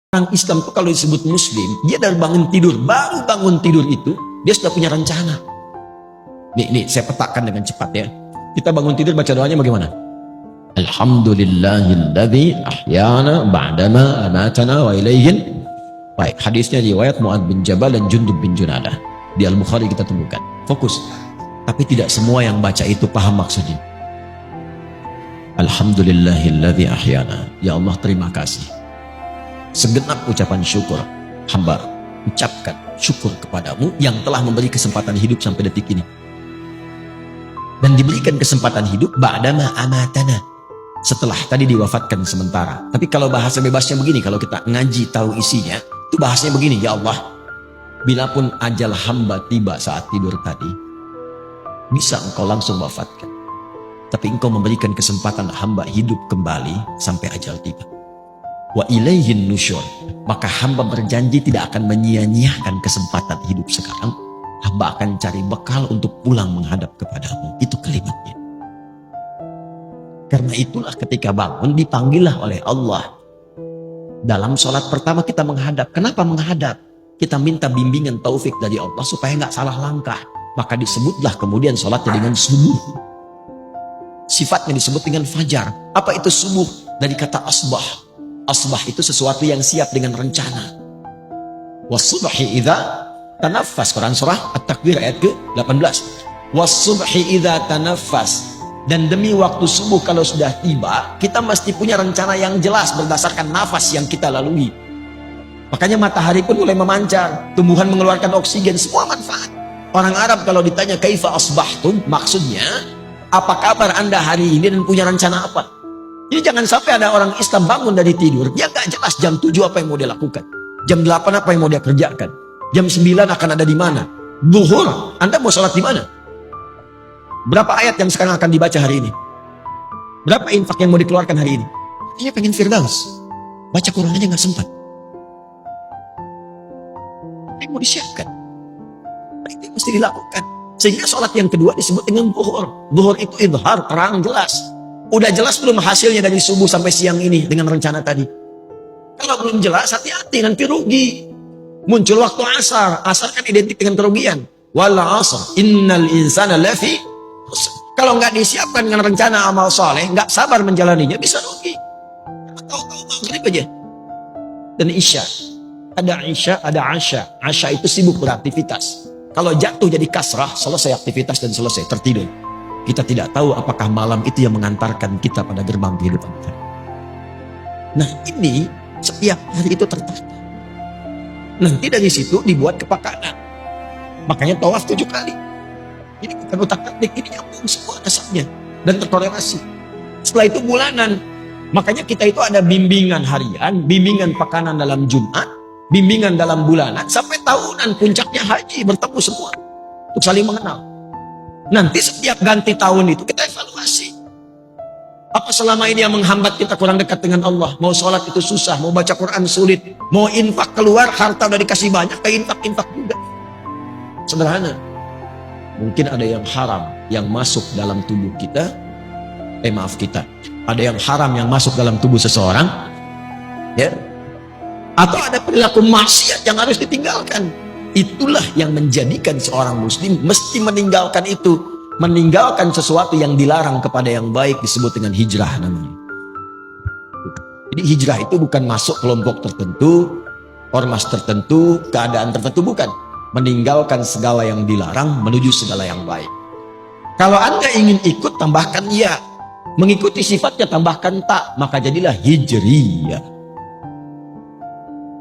Orang Islam itu kalau disebut muslim, dia dari bangun tidur, baru bangun tidur itu, dia sudah punya rencana. Nih, saya petakan dengan cepat ya. Kita bangun tidur baca doanya bagaimana? Alhamdulillahilladzi ahyana ba'dama amatana wa ilaihin. Baik, hadisnya riwayat Mu'adz bin Jabal dan Jundub bin Junadah. Di Al-Bukhari kita temukan. Fokus. Tapi tidak semua yang baca itu paham maksudnya. Alhamdulillahilladzi ahyana. Ya Allah, terima kasih. Segenap ucapan syukur hamba ucapkan syukur kepadamu yang telah memberi kesempatan hidup sampai detik ini, dan diberikan kesempatan hidup ba'dama amatana, setelah tadi diwafatkan sementara. Tapi kalau bahasa bebasnya begini, kalau kita ngaji tahu isinya, itu bahasanya begini: ya Allah, bila pun ajal hamba tiba saat tidur tadi, bisa engkau langsung wafatkan, tapi engkau memberikan kesempatan hamba hidup kembali sampai ajal tiba. Wa ilaihin nusyur, maka hamba berjanji tidak akan menyia-nyiakan kesempatan hidup sekarang. Hamba akan cari bekal untuk pulang menghadap kepadamu. Itu kalimatnya. Karena itulah ketika bangun dipanggillah oleh Allah. Dalam sholat pertama kita menghadap. Kenapa menghadap? Kita minta bimbingan taufik dari Allah supaya nggak salah langkah. Maka disebutlah kemudian sholatnya dengan subuh. Sifatnya disebut dengan fajar. Apa itu subuh? Dari kata asbah. Asbah itu sesuatu yang siap dengan rencana. Wassubhi idza tanaffas. Quran surah At-Takwir ayat ke-18. Wassubhi idza tanaffas. Dan demi waktu subuh kalau sudah tiba, kita mesti punya rencana yang jelas berdasarkan nafas yang kita lalui. Makanya matahari pun mulai memancar, tumbuhan mengeluarkan oksigen, semua manfaat. Orang Arab kalau ditanya kaifa asbahtum, maksudnya apa kabar Anda hari ini dan punya rencana apa? Jadi jangan sampai ada orang Islam bangun dari tidur, dia gak jelas jam 7 apa yang mau dia lakukan, jam 8 apa yang mau dia kerjakan, jam 9 akan ada di mana, zuhur Anda mau sholat di mana, berapa ayat yang sekarang akan dibaca hari ini, berapa infak yang mau dikeluarkan hari ini. Dia pengen firdaus, baca Quran aja gak sempat. Apa yang mau disiapkan? Itu yang mesti dilakukan. Sehingga sholat yang kedua disebut dengan zuhur. Zuhur itu idhar, terang, jelas. Udah jelas belum hasilnya dari subuh sampai siang ini dengan rencana tadi? Kalau belum jelas, hati-hati, nanti rugi. Muncul waktu asar. Asar kan identik dengan kerugian. Wal asr, innal insana lafi khusr. Kalau nggak disiapkan dengan rencana amal soleh, nggak sabar menjalaninya, bisa rugi. Tahu-tahu maghrib aja. Dan isya. Ada isya, ada asya. Asya itu sibuk beraktivitas. Kalau jatuh jadi kasrah, selesai aktivitas dan selesai, tertidur. Kita tidak tahu apakah malam itu yang mengantarkan kita pada gerbang kehidupan kita. Nah, ini setiap hari itu tertata. Nanti dari situ dibuat kepakanan. Makanya tawaf 7 kali. Ini bukan utak-atik, ini nyambung semua dasarnya dan terkorelasi. Setelah itu bulanan. Makanya kita itu ada bimbingan harian, bimbingan pekanan dalam Jumat, bimbingan dalam bulanan, sampai tahunan puncaknya haji, bertemu semua untuk saling mengenal. Nanti setiap ganti tahun itu kita evaluasi. Apa selama ini yang menghambat kita kurang dekat dengan Allah? Mau sholat itu susah, mau baca Quran sulit, mau infak keluar, harta udah dikasih banyak, kayak infak juga. Sederhana. Mungkin ada yang haram yang masuk dalam tubuh kita. Ada yang haram yang masuk dalam tubuh seseorang. Ya. Atau ada perilaku maksiat yang harus ditinggalkan. Itulah yang menjadikan seorang muslim mesti meninggalkan itu. Meninggalkan sesuatu yang dilarang kepada yang baik disebut dengan hijrah namanya. Jadi hijrah itu bukan masuk kelompok tertentu, ormas tertentu, keadaan tertentu, bukan. Meninggalkan segala yang dilarang menuju segala yang baik. Kalau Anda ingin ikut, tambahkan ya. Mengikuti sifatnya, tambahkan tak. Maka jadilah hijriyah.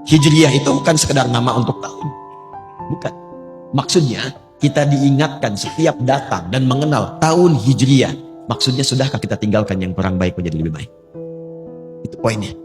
Hijriyah itu bukan sekedar nama untuk tahun. Bukan. Maksudnya kita diingatkan setiap datang dan mengenal tahun Hijriyah. Maksudnya sudahkah kita tinggalkan yang kurang baik menjadi lebih baik? Itu poinnya.